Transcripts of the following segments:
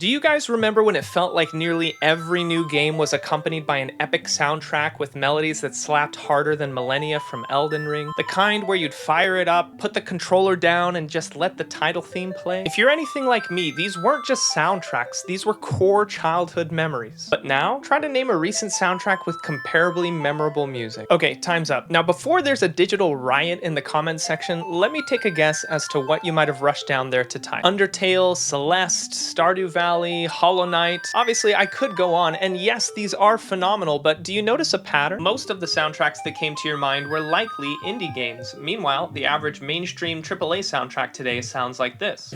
Do you guys remember when it felt like nearly every new game was accompanied by an epic soundtrack with melodies that slapped harder than Millennia from Elden Ring? The kind where you'd fire it up, put the controller down, and just let the title theme play? If you're anything like me, these weren't just soundtracks, these were core childhood memories. But now, try to name a recent soundtrack with comparably memorable music. Okay, time's up. Now before there's a digital riot in the comments section, let me take a guess as to what you might have rushed down there to type. Undertale, Celeste, Stardew Valley, Hollow Knight. Obviously, I could go on, and yes, these are phenomenal, but do you notice a pattern? Most of the soundtracks that came to your mind were likely indie games. Meanwhile, the average mainstream AAA soundtrack today sounds like this.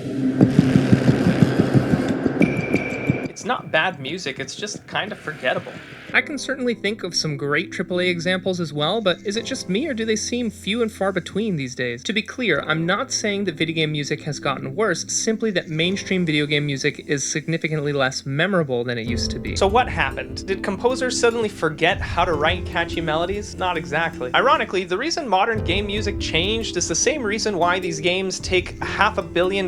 It's not bad music, it's just kind of forgettable. I can certainly think of some great AAA examples as well, but is it just me or do they seem few and far between these days? To be clear, I'm not saying that video game music has gotten worse, simply that mainstream video game music is significantly less memorable than it used to be. So what happened? Did composers suddenly forget how to write catchy melodies? Not exactly. Ironically, the reason modern game music changed is the same reason why these games take $500 million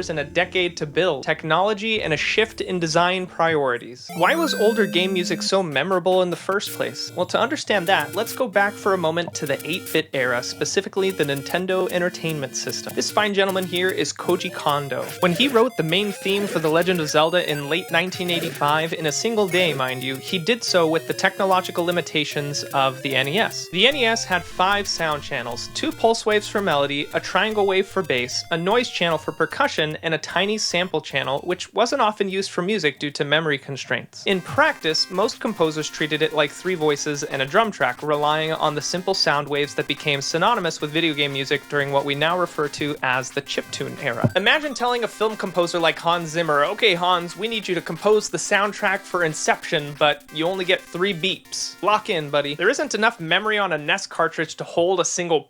in a decade to build: technology and a shift in design priorities. Why was older game music so memorable in the first place? Well, to understand that, let's go back for a moment to the 8-bit era, specifically the Nintendo Entertainment System. This fine gentleman here is Koji Kondo. When he wrote the main theme for The Legend of Zelda in late 1985, in a single day, mind you, he did so with the technological limitations of the NES. The NES had 5 sound channels, 2 pulse waves for melody, a triangle wave for bass, a noise channel for percussion, and a tiny sample channel, which wasn't often used for music due to memory constraints. In practice, most composers treated it like 3 voices and a drum track, relying on the simple sound waves that became synonymous with video game music during what we now refer to as the chiptune era. Imagine telling a film composer like Hans Zimmer, "Okay Hans, we need you to compose the soundtrack for Inception, but you only get 3 beeps. Lock in, buddy." There isn't enough memory on a NES cartridge to hold a single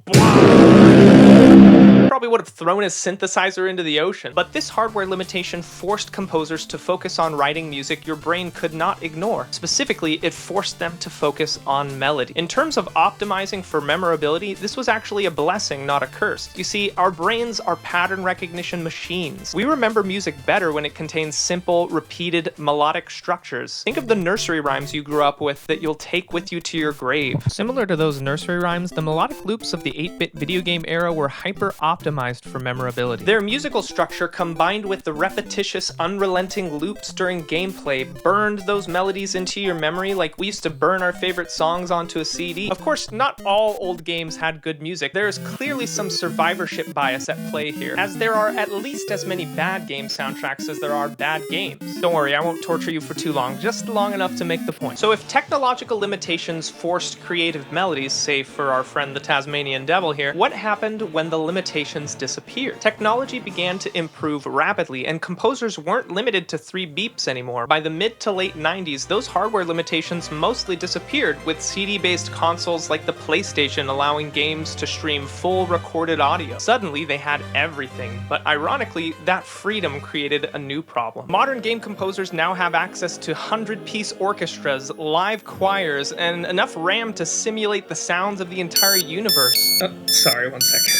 probably would have thrown his synthesizer into the ocean. But this hardware limitation forced composers to focus on writing music your brain could not ignore. Specifically, it forced them to focus on melody. In terms of optimizing for memorability, this was actually a blessing, not a curse. You see, our brains are pattern recognition machines. We remember music better when it contains simple, repeated, melodic structures. Think of the nursery rhymes you grew up with that you'll take with you to your grave. Similar to those nursery rhymes, the melodic loops of the 8-bit video game era were hyper-optimized for memorability. Their musical structure, combined with the repetitious, unrelenting loops during gameplay, burned those melodies into your memory like we used to burn our favorite songs onto a CD. Of course, not all old games had good music. There is clearly some survivorship bias at play here, as there are at least as many bad game soundtracks as there are bad games. Don't worry, I won't torture you for too long, just long enough to make the point. So if technological limitations forced creative melodies, say for our friend the Tasmanian Devil here, what happened when the limitations disappeared? Technology began to improve rapidly, and composers weren't limited to 3 beeps anymore. By the mid to late 90s, those hardware limitations mostly disappeared, with CD-based consoles like the PlayStation allowing games to stream full recorded audio. Suddenly, they had everything, but ironically, that freedom created a new problem. Modern game composers now have access to 100-piece orchestras, live choirs, and enough RAM to simulate the sounds of the entire universe. Sorry, one second.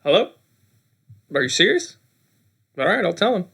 Hello? Are you serious? Alright, I'll tell him.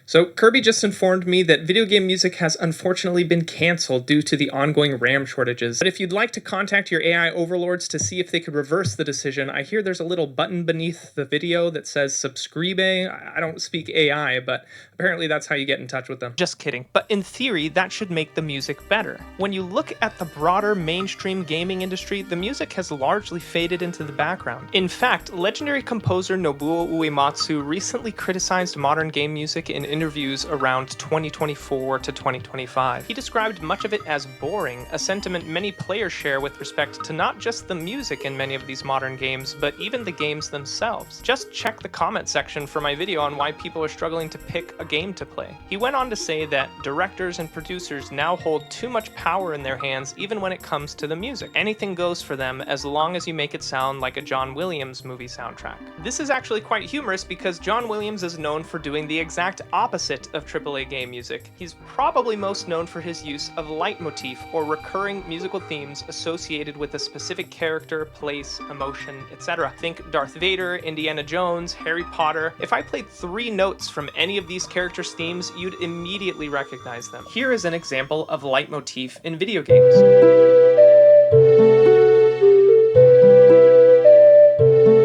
So, Kirby just informed me that video game music has unfortunately been cancelled due to the ongoing RAM shortages. But if you'd like to contact your AI overlords to see if they could reverse the decision, I hear there's a little button beneath the video that says subscribe. I don't speak AI, but apparently that's how you get in touch with them. Just kidding. But in theory, that should make the music better. When you look at the broader mainstream gaming industry, the music has largely faded into the background. In fact, legendary composer Nobuo Uematsu recently criticized modern game music in interviews around 2024 to 2025. He described much of it as boring, a sentiment many players share with respect to not just the music in many of these modern games, but even the games themselves. Just check the comment section for my video on why people are struggling to pick a game to play. He went on to say that directors and producers now hold too much power in their hands even when it comes to the music. Anything goes for them as long as you make it sound like a John Williams movie soundtrack. This is actually quite humorous because John Williams is known for doing the exact opposite opposite of AAA game music. He's probably most known for his use of leitmotif, or recurring musical themes associated with a specific character, place, emotion, etc. Think Darth Vader, Indiana Jones, Harry Potter. If I played 3 notes from any of these characters' themes, you'd immediately recognize them. Here is an example of leitmotif in video games.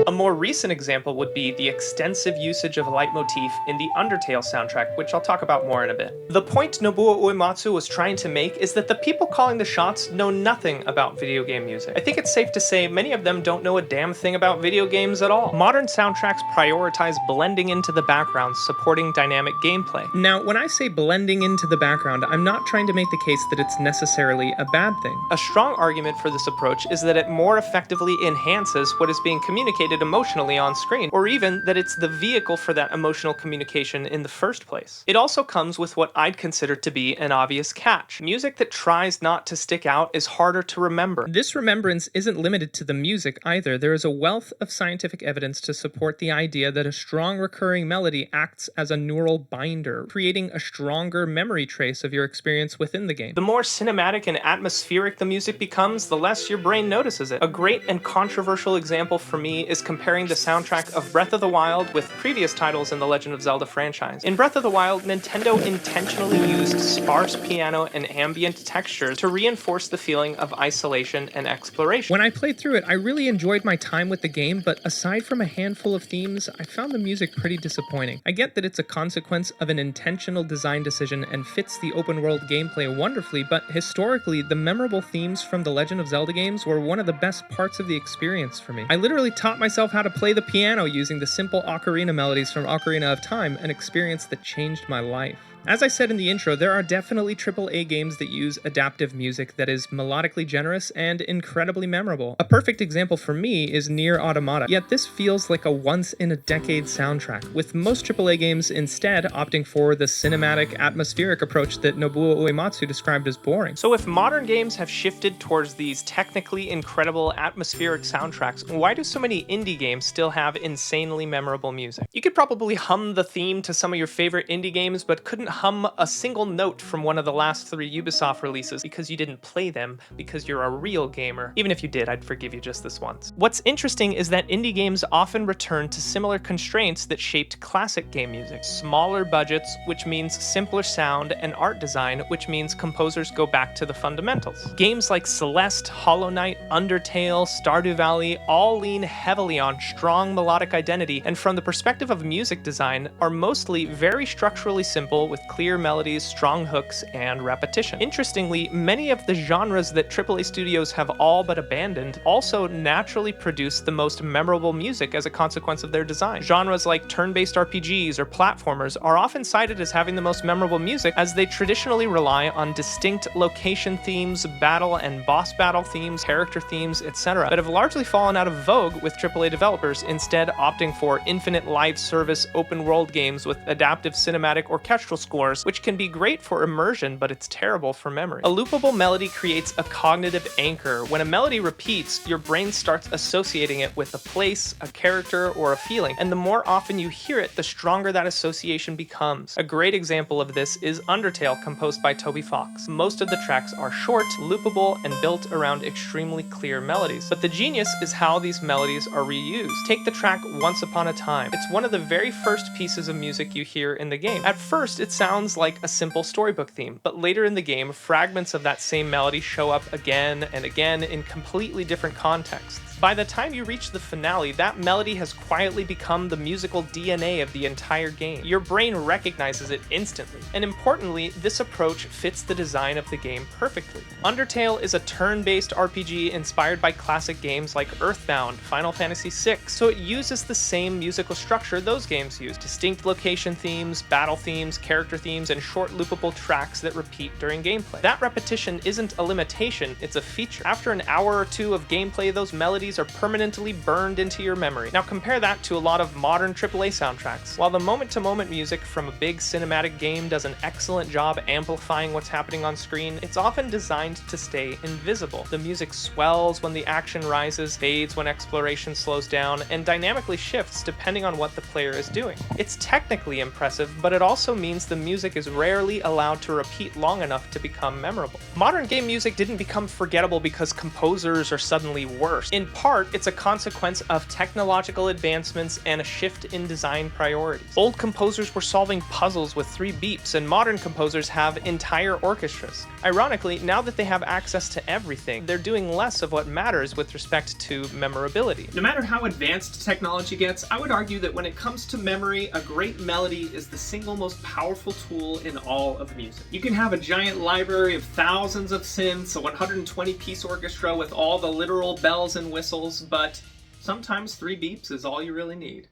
A more recent example would be the extensive usage of leitmotif in the Undertale soundtrack, which I'll talk about more in a bit. The point Nobuo Uematsu was trying to make is that the people calling the shots know nothing about video game music. I think it's safe to say many of them don't know a damn thing about video games at all. Modern soundtracks prioritize blending into the background, supporting dynamic gameplay. Now, when I say blending into the background, I'm not trying to make the case that it's necessarily a bad thing. A strong argument for this approach is that it more effectively enhances what is being communicated emotionally on screen, or even that it's the vehicle for that emotional communication in the first place. It also comes with what I'd consider to be an obvious catch. Music that tries not to stick out is harder to remember. This remembrance isn't limited to the music either. There is a wealth of scientific evidence to support the idea that a strong recurring melody acts as a neural binder, creating a stronger memory trace of your experience within the game. The more cinematic and atmospheric the music becomes, the less your brain notices it. A great and controversial example for me is comparing the soundtrack of Breath of the Wild with previous titles in the Legend of Zelda franchise. In Breath of the Wild, Nintendo intentionally used sparse piano and ambient textures to reinforce the feeling of isolation and exploration. When I played through it, I really enjoyed my time with the game, but aside from a handful of themes, I found the music pretty disappointing. I get that it's a consequence of an intentional design decision and fits the open world gameplay wonderfully, but historically, the memorable themes from the Legend of Zelda games were one of the best parts of the experience for me. I literally taught myself how to play the piano using the simple ocarina melodies from Ocarina of Time, an experience that changed my life. As I said in the intro, there are definitely AAA games that use adaptive music that is melodically generous and incredibly memorable. A perfect example for me is Nier Automata, yet this feels like a once-in-a-decade soundtrack, with most AAA games instead opting for the cinematic, atmospheric approach that Nobuo Uematsu described as boring. So if modern games have shifted towards these technically incredible atmospheric soundtracks, why do so many indie games still have insanely memorable music? You could probably hum the theme to some of your favorite indie games, but couldn't hum a single note from one of the last 3 Ubisoft releases because you didn't play them because you're a real gamer. Even if you did, I'd forgive you just this once. What's interesting is that indie games often return to similar constraints that shaped classic game music. Smaller budgets, which means simpler sound, and art design, which means composers go back to the fundamentals. Games like Celeste, Hollow Knight, Undertale, Stardew Valley all lean heavily on strong melodic identity, and from the perspective of music design, are mostly very structurally simple with clear melodies, strong hooks, and repetition. Interestingly, many of the genres that AAA studios have all but abandoned also naturally produce the most memorable music as a consequence of their design. Genres like turn-based RPGs or platformers are often cited as having the most memorable music as they traditionally rely on distinct location themes, battle and boss battle themes, character themes, etc., but have largely fallen out of vogue with AAA developers, instead opting for infinite live service open world games with adaptive cinematic orchestral scores, which can be great for immersion, but it's terrible for memory. A loopable melody creates a cognitive anchor. When a melody repeats, your brain starts associating it with a place, a character, or a feeling, and the more often you hear it, the stronger that association becomes. A great example of this is Undertale, composed by Toby Fox. Most of the tracks are short, loopable, and built around extremely clear melodies, but the genius is how these melodies are reused. Take the track Once Upon a Time. It's one of the very first pieces of music you hear in the game. At first, it sounds like a simple storybook theme, but later in the game, fragments of that same melody show up again and again in completely different contexts. By the time you reach the finale, that melody has quietly become the musical DNA of the entire game. Your brain recognizes it instantly, and importantly, this approach fits the design of the game perfectly. Undertale is a turn-based RPG inspired by classic games like Earthbound, Final Fantasy VI, so it uses the same musical structure those games use: distinct location themes, battle themes, character themes, and short loopable tracks that repeat during gameplay. That repetition isn't a limitation, it's a feature. After an hour or two of gameplay, those melodies melodies are permanently burned into your memory. Now compare that to a lot of modern AAA soundtracks. While the moment-to-moment music from a big cinematic game does an excellent job amplifying what's happening on screen, it's often designed to stay invisible. The music swells when the action rises, fades when exploration slows down, and dynamically shifts depending on what the player is doing. It's technically impressive, but it also means the music is rarely allowed to repeat long enough to become memorable. Modern game music didn't become forgettable because composers are suddenly worse. In part, it's a consequence of technological advancements and a shift in design priorities. Old composers were solving puzzles with 3 beeps, and modern composers have entire orchestras. Ironically, now that they have access to everything, they're doing less of what matters with respect to memorability. No matter how advanced technology gets, I would argue that when it comes to memory, a great melody is the single most powerful tool in all of music. You can have a giant library of thousands of synths, a 120-piece orchestra with all the literal bells and whistles, but sometimes 3 beeps is all you really need.